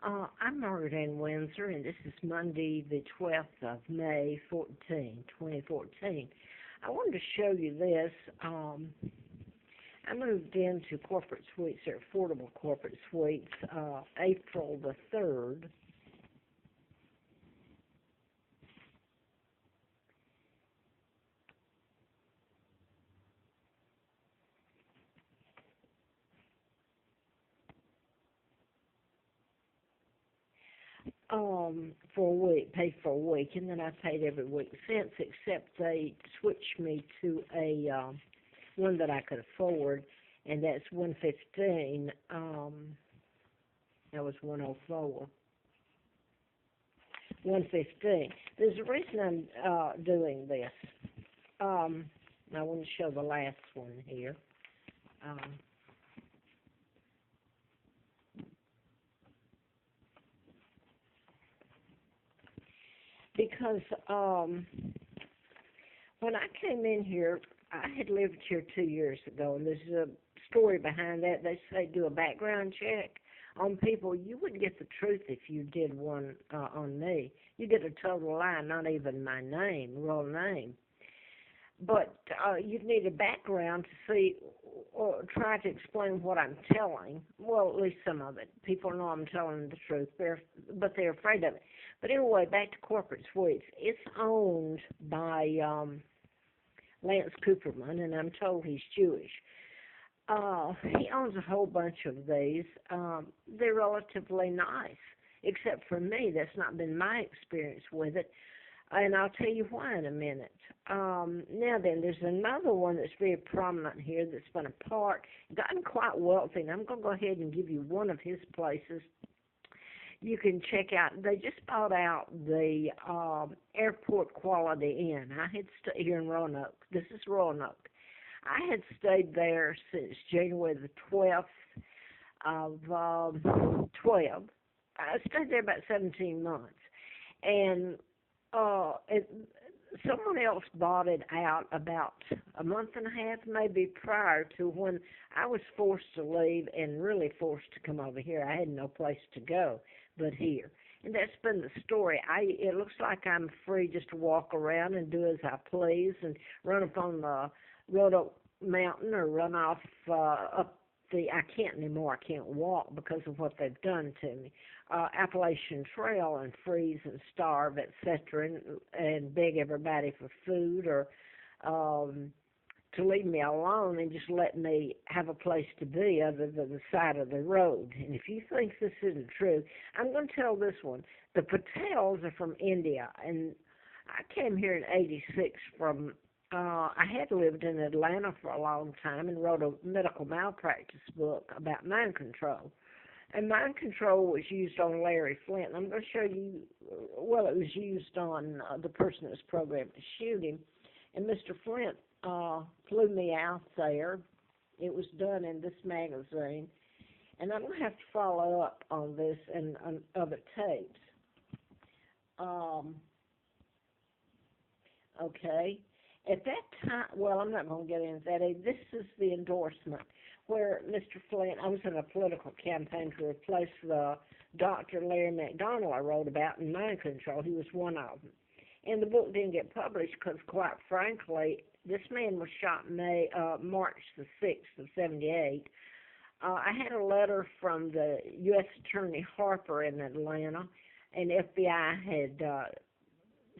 I'm Margaret Ann Windsor, and this is Monday, the 12th of May, 2014. I wanted to show you this. I moved into corporate suites, or affordable corporate suites, April the 3rd. For a week, paid for a week, and then I've paid every week since, except they switched me to a one that I could afford, and that's 115. That was 104. 115. There's a reason I'm doing this. I want to show the last one here. Um, because when I came in here, I had lived here 2 years ago, and there's a story behind that. They say do a background check on people. You wouldn't get the truth if you did one on me. You get a total lie, not even my name, real name. But you'd need a background to see or try to explain what I'm telling. Well, at least some of it. People know I'm telling the truth, but they're afraid of it. But anyway, back to corporate suites. It's owned by Lance Cooperman, and I'm told he's Jewish. He owns a whole bunch of these. They're relatively nice, except for me. That's not been my experience with it. And I'll tell you why in a minute. Now then, there's another one that's very prominent here that's been apart, gotten quite wealthy, and I'm going to go ahead and give you one of his places. You can check out, they just bought out the Airport Quality Inn. I had stayed here in Roanoke. This is Roanoke. I had stayed there since January the 12th of 12. I stayed there about 17 months. And someone else bought it out about a month and a half, maybe prior to when I was forced to leave and really forced to come over here. I had no place to go but here. And that's been the story. It looks like I'm free just to walk around and do as I please and run up on the Roanoke Mountain or run off up I can't anymore. I can't walk because of what they've done to me. Appalachian Trail and freeze and starve, etc., and beg everybody for food or to leave me alone and just let me have a place to be other than the side of the road. And if you think this isn't true, I'm going to tell this one. The Patels are from India, and I came here in '86 from I had lived in Atlanta for a long time and wrote a medical malpractice book about mind control. And mind control was used on Larry Flint. I'm going to show you, well, it was used on the person that was programmed to shoot him. And Mr. Flint flew me out there. It was done in this magazine. And I'm going to have to follow up on this and on other tapes. Okay. At that time, well, I'm not going to get into that. This is the endorsement where Mr. Flint, I was in a political campaign to replace the Dr. Larry McDonald I wrote about in mind control. He was one of them. And the book didn't get published because, quite frankly, this man was shot March the 6th of '78. I had a letter from the U.S. Attorney Harper in Atlanta, and FBI had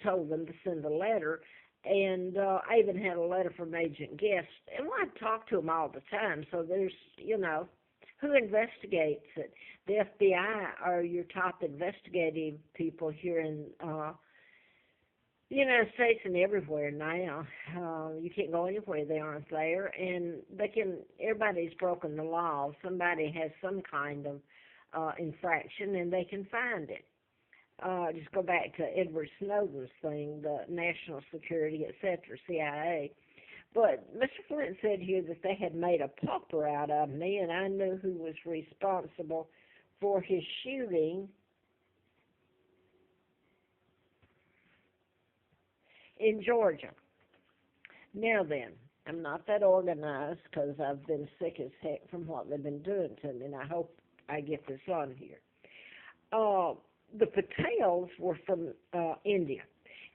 told them to send a letter. And I even had a letter from Agent Guest. And I talk to him all the time, so there's, who investigates it? The FBI are your top investigative people here in the United States and everywhere now. You can't go anywhere they aren't there. And everybody's broken the law. Somebody has some kind of infraction, and they can find it. Just go back to Edward Snowden's thing, the national security, etc., CIA. But Mr. Flint said here that they had made a pauper out of me, and I knew who was responsible for his shooting in Georgia. Now then, I'm not that organized because I've been sick as heck from what they've been doing to me, and I hope I get this on here. uh, the Patels were from India.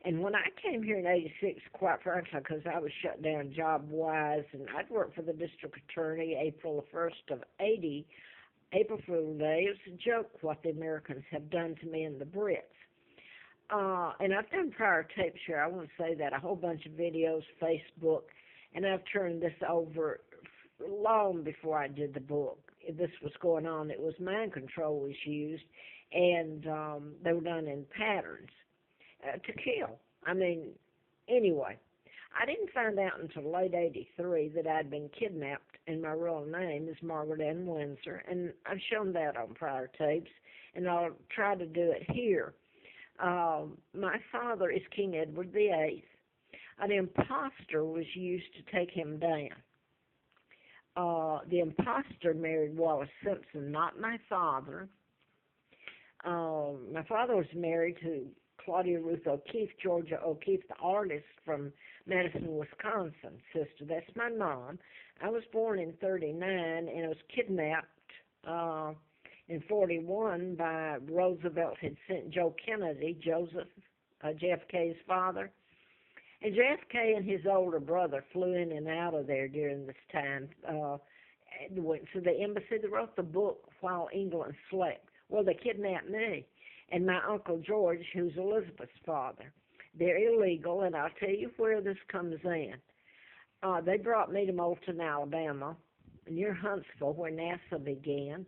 And when I came here in '86, quite frankly, because I was shut down job-wise, and I'd worked for the district attorney April the 1st of '80, April Fool's Day. It was a joke what the Americans have done to me and the Brits. And I've done prior tapes here. I want to say that a whole bunch of videos, Facebook, and I've turned this over long before I did the book. This was going on. It was mind control was used, and they were done in patterns to kill. I mean, anyway, I didn't find out until late '83 that I'd been kidnapped, and my real name is Margaret Ann Windsor, and I've shown that on prior tapes, and I'll try to do it here. My father is King Edward VIII. An imposter was used to take him down. The imposter married Wallace Simpson, not my father. My father was married to Claudia Ruth O'Keefe, Georgia O'Keefe, the artist from Madison, Wisconsin, sister. That's my mom. I was born in '39, and I was kidnapped in '41 by Roosevelt had sent Joe Kennedy, Joseph, JFK's father. And JFK and his older brother flew in and out of there during this time. Went to the embassy. They wrote the book While England Slept. Well, they kidnapped me and my Uncle George, who's Elizabeth's father. They're illegal, and I'll tell you where this comes in. They brought me to Moulton, Alabama, near Huntsville, where NASA began.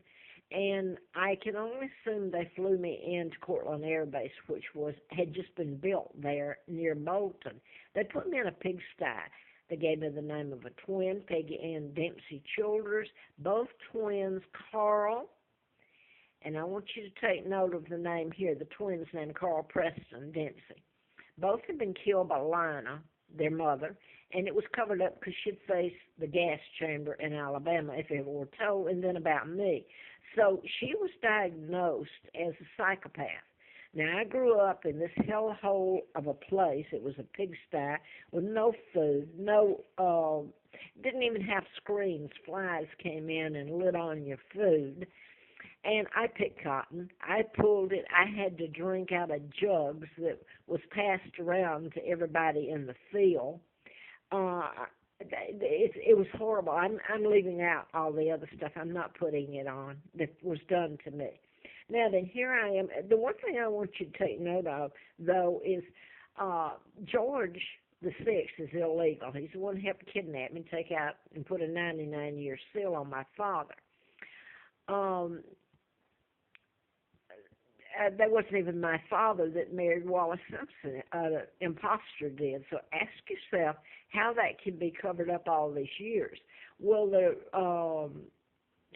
And I can only assume they flew me into Cortland Air Base, which had just been built there near Moulton. They put me in a pigsty. They gave me the name of a twin, Peggy Ann Dempsey Childers, both twins, Carl. And I want you to take note of the name here, the twins named Carl Preston Dempsey. Both had been killed by Lina, their mother, and it was covered up because she'd faced the gas chamber in Alabama, if it were told, and then about me. So she was diagnosed as a psychopath. Now, I grew up in this hellhole of a place. It was a pigsty with no food, didn't even have screens. Flies came in and lit on your food. And I picked cotton. I pulled it. I had to drink out of jugs that was passed around to everybody in the field. It was horrible. I'm leaving out all the other stuff. I'm not putting it on that was done to me. Now then, here I am. The one thing I want you to take note of, though, is George the Sixth is illegal. He's the one who helped kidnap me, take out and put a 99-year seal on my father. That wasn't even my father that married Wallace Simpson. The imposter did. So ask yourself how that can be covered up all these years. Well, the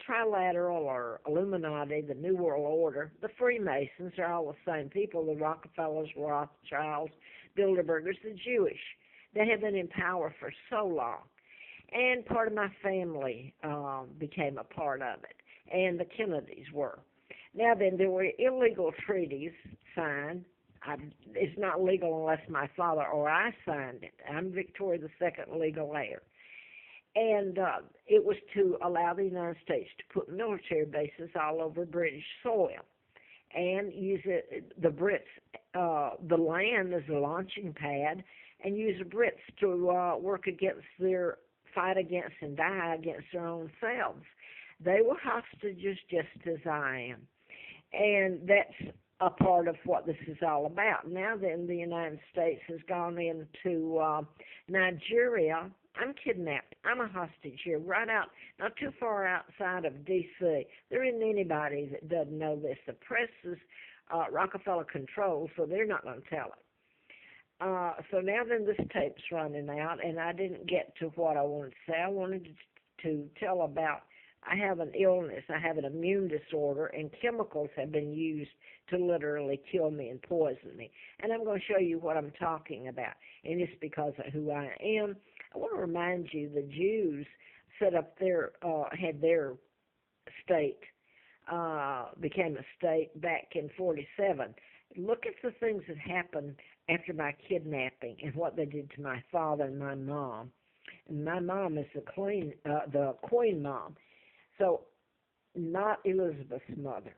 Trilateral or Illuminati, the New World Order, the Freemasons are all the same people, the Rockefellers, Rothschilds, Bilderbergers, the Jewish. They have been in power for so long. And part of my family became a part of it, and the Kennedys were. Now then, there were illegal treaties signed. It's not legal unless my father or I signed it. I'm Victoria II legal heir. And it was to allow the United States to put military bases all over British soil and use the Brits, the land as a launching pad, and use the Brits to fight against and die against their own selves. They were hostages just as I am. And that's a part of what this is all about. Now then, the United States has gone into Nigeria. I'm kidnapped. I'm a hostage here, not too far outside of D.C. There isn't anybody that doesn't know this. The press is Rockefeller controlled, so they're not going to tell it. So now then, this tape's running out, and I didn't get to what I wanted to say. I wanted to tell about I have an illness, I have an immune disorder, and chemicals have been used to literally kill me and poison me. And I'm going to show you what I'm talking about. And it's because of who I am. I want to remind you the Jews set up had their state, became a state back in '47. Look at the things that happened after my kidnapping and what they did to my father and my mom. And my mom is the queen mom. So, not Elizabeth's mother.